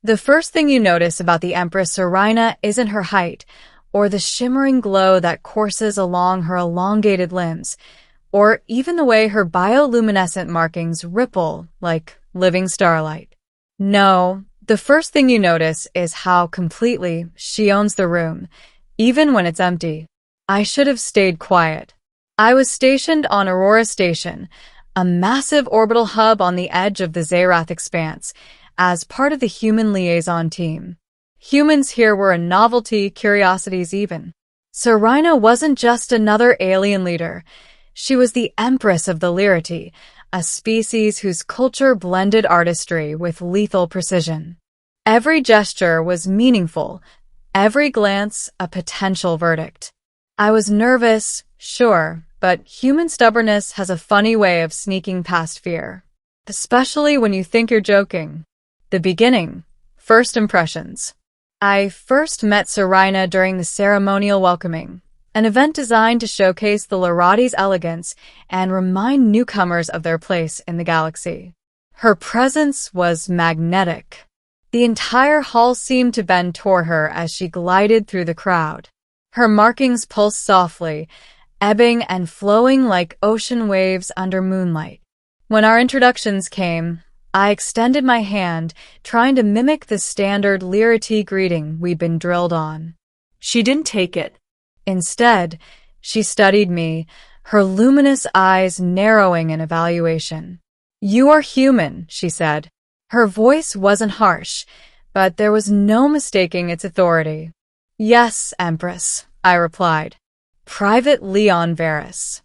The first thing you notice about the Empress Seryna isn't her height, or the shimmering glow that courses along her elongated limbs, or even the way her bioluminescent markings ripple like living starlight. No, the first thing you notice is how completely she owns the room, even when it's empty. I should have stayed quiet. I was stationed on Aurora Station, a massive orbital hub on the edge of the Xerath expanse, as part of the human liaison team. Humans here were a novelty, curiosities even. Seryna wasn't just another alien leader. She was the Empress of the Lirathi, a species whose culture blended artistry with lethal precision. Every gesture was meaningful, every glance a potential verdict. I was nervous, sure, but human stubbornness has a funny way of sneaking past fear, especially when you think you're joking. The beginning. First impressions. I first met Seryna during the ceremonial welcoming, an event designed to showcase the Lirathi's elegance and remind newcomers of their place in the galaxy. Her presence was magnetic. The entire hall seemed to bend toward her as she glided through the crowd. Her markings pulsed softly, ebbing and flowing like ocean waves under moonlight. When our introductions came, I extended my hand, trying to mimic the standard Lirathi greeting we'd been drilled on. She didn't take it. Instead, she studied me, her luminous eyes narrowing in evaluation. "You are human," she said. Her voice wasn't harsh, but there was no mistaking its authority. "Yes, Empress," I replied. "Private Leon Varys."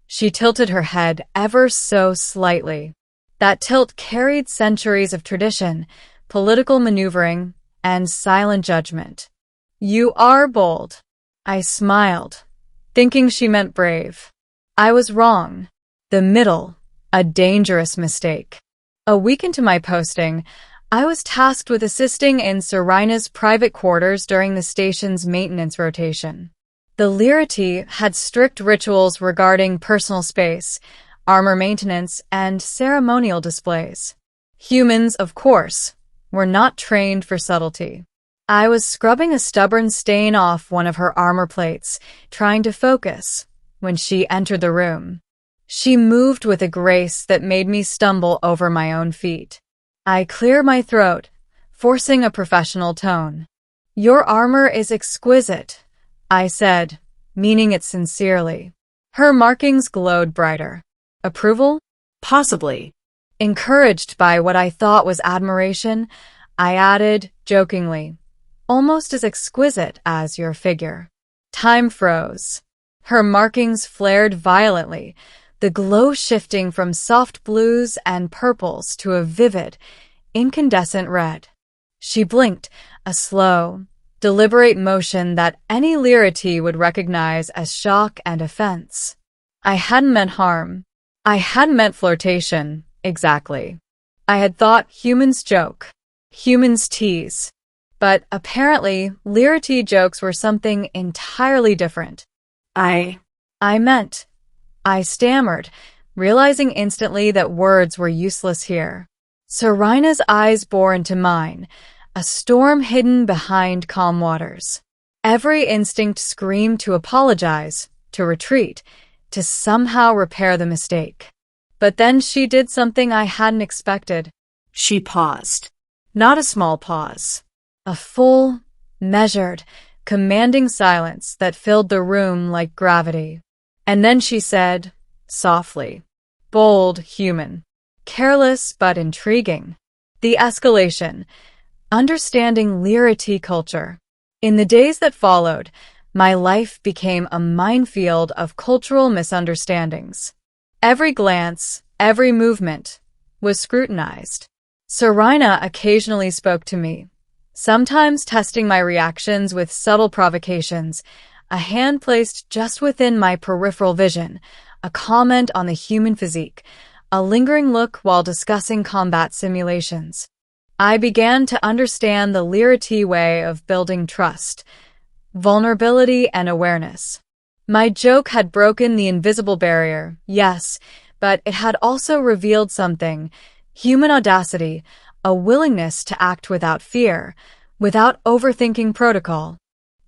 She tilted her head ever so slightly. That tilt carried centuries of tradition, political maneuvering, and silent judgment. "You are bold." I smiled, thinking she meant brave. I was wrong. The middle, a dangerous mistake. A week into my posting, I was tasked with assisting in Seryna's private quarters during the station's maintenance rotation. The Lirathi had strict rituals regarding personal space, armor maintenance, and ceremonial displays. Humans, of course, were not trained for subtlety. I was scrubbing a stubborn stain off one of her armor plates, trying to focus, when she entered the room. She moved with a grace that made me stumble over my own feet. I cleared my throat, forcing a professional tone. "Your armor is exquisite," I said, meaning it sincerely. Her markings glowed brighter. Approval? Possibly. Encouraged by what I thought was admiration, I added, jokingly, "Almost as exquisite as your figure." Time froze. Her markings flared violently, the glow shifting from soft blues and purples to a vivid, incandescent red. She blinked, a slow, deliberate motion that any Lirathi would recognize as shock and offense. I hadn't meant harm. I hadn't meant flirtation, exactly. I had thought humans joke, humans tease. But apparently, Lirathi jokes were something entirely different. I stammered, realizing instantly that words were useless here. Seryna's eyes bore into mine, a storm hidden behind calm waters. Every instinct screamed to apologize, to retreat, to somehow repair the mistake. But then she did something I hadn't expected. She paused. Not a small pause. A full, measured, commanding silence that filled the room like gravity. And then she said, softly, "Bold, human. Careless but intriguing." The escalation. Understanding Lirathi culture. In the days that followed, my life became a minefield of cultural misunderstandings. Every glance, every movement, was scrutinized. Seryna occasionally spoke to me, sometimes testing my reactions with subtle provocations, a hand placed just within my peripheral vision, a comment on the human physique, a lingering look while discussing combat simulations. I began to understand the Lirathi way of building trust, vulnerability, and awareness. My joke had broken the invisible barrier, yes, but it had also revealed something: human audacity, a willingness to act without fear, without overthinking protocol.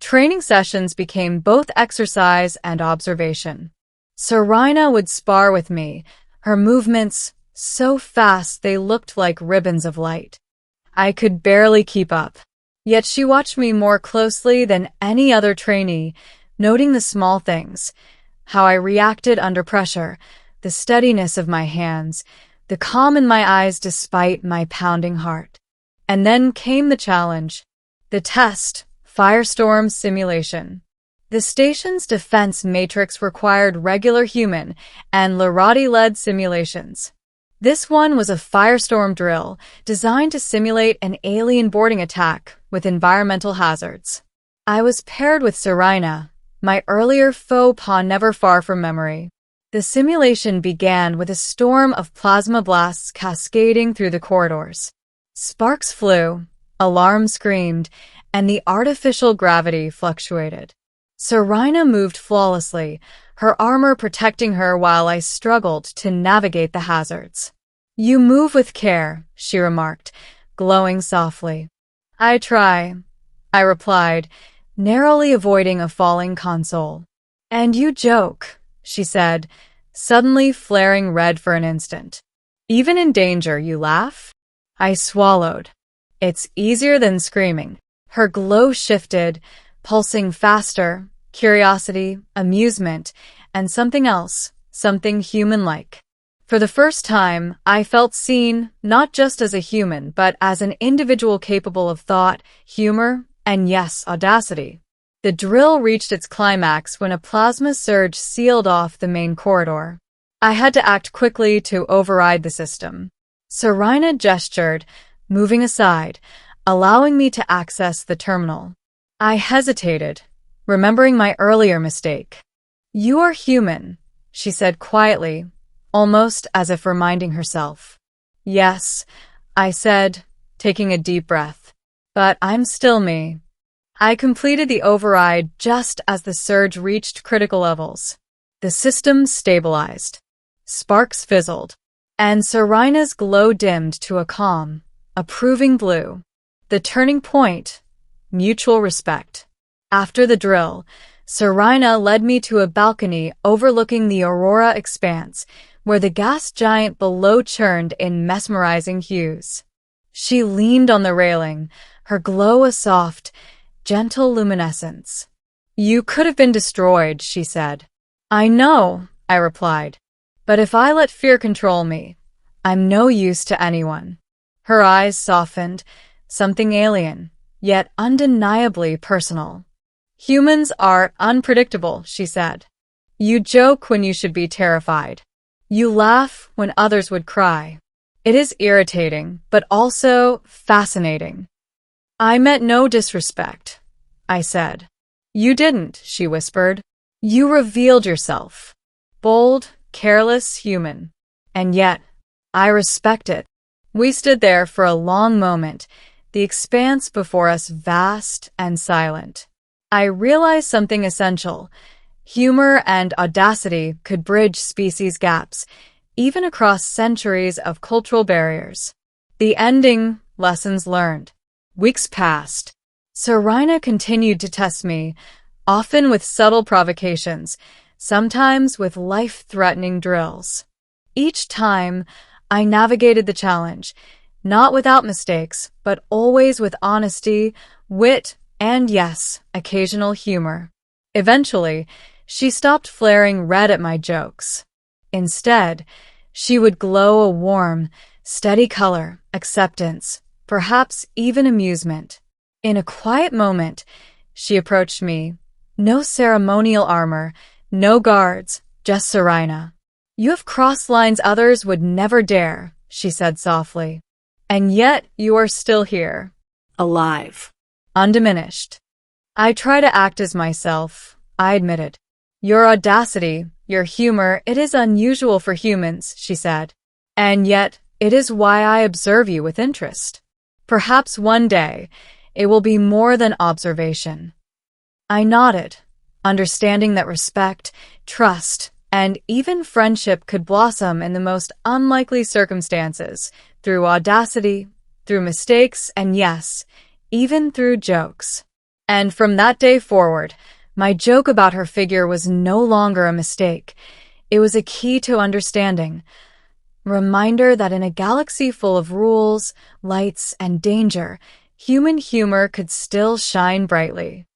Training sessions became both exercise and observation. Seryna would spar with me, her movements so fast they looked like ribbons of light. I could barely keep up. Yet she watched me more closely than any other trainee, noting the small things, how I reacted under pressure, the steadiness of my hands, the calm in my eyes despite my pounding heart. And then came the challenge, the test, Firestorm simulation. The station's defense matrix required regular human and Lirathi-led simulations. This one was a Firestorm drill designed to simulate an alien boarding attack with environmental hazards. I was paired with Seryna, my earlier faux pas never far from memory. The simulation began with a storm of plasma blasts cascading through the corridors. Sparks flew, alarms screamed, and the artificial gravity fluctuated. Seryna moved flawlessly, her armor protecting her while I struggled to navigate the hazards. "You move with care," she remarked, glowing softly. "I try," I replied, narrowly avoiding a falling console. "And you joke," she said, suddenly flaring red for an instant. "Even in danger, you laugh?" I swallowed. "It's easier than screaming." Her glow shifted, pulsing faster, curiosity, amusement, and something else, something human-like. For the first time, I felt seen not just as a human, but as an individual capable of thought, humor, and yes, audacity. The drill reached its climax when a plasma surge sealed off the main corridor. I had to act quickly to override the system. Seryna gestured, moving aside, allowing me to access the terminal. I hesitated, remembering my earlier mistake. "You are human," she said quietly, almost as if reminding herself. "Yes," I said, taking a deep breath. "But I'm still me." I completed the override just as the surge reached critical levels. The system stabilized. Sparks fizzled, and Seryna's glow dimmed to a calm, approving blue. The turning point, mutual respect. After the drill, Seryna led me to a balcony overlooking the Aurora expanse, where the gas giant below churned in mesmerizing hues. She leaned on the railing, her glow a soft, gentle luminescence. "You could have been destroyed," she said. "I know," I replied. "But if I let fear control me, I'm no use to anyone." Her eyes softened, something alien, yet undeniably personal. "Humans are unpredictable," she said. "You joke when you should be terrified. You laugh when others would cry. It is irritating, but also fascinating." "I meant no disrespect," I said. "You didn't," she whispered. "You revealed yourself. Bold, careless, human. And yet, I respect it." We stood there for a long moment, the expanse before us vast and silent. I realized something essential. Humor and audacity could bridge species gaps, even across centuries of cultural barriers. The ending, lessons learned. Weeks passed. Seryna continued to test me, often with subtle provocations, sometimes with life-threatening drills. Each time, I navigated the challenge, not without mistakes, but always with honesty, wit, and yes, occasional humor. Eventually, she stopped flaring red at my jokes. Instead, she would glow a warm, steady color, acceptance, perhaps even amusement. In a quiet moment, she approached me. No ceremonial armor, no guards, just Seryna. "You have crossed lines others would never dare," she said softly. "And yet you are still here." Alive. Undiminished. I try to act as myself, I admitted. "Your audacity, your humor, it is unusual for humans," she said. "And yet, it is why I observe you with interest. Perhaps one day, it will be more than observation." I nodded, understanding that respect, trust, and even friendship could blossom in the most unlikely circumstances through audacity through mistakes, and yes, even through jokes. And from that day forward, my joke about her figure was no longer a mistake. It was a key to understanding. Reminder that in a galaxy full of rules, lights, and danger, human humor could still shine brightly.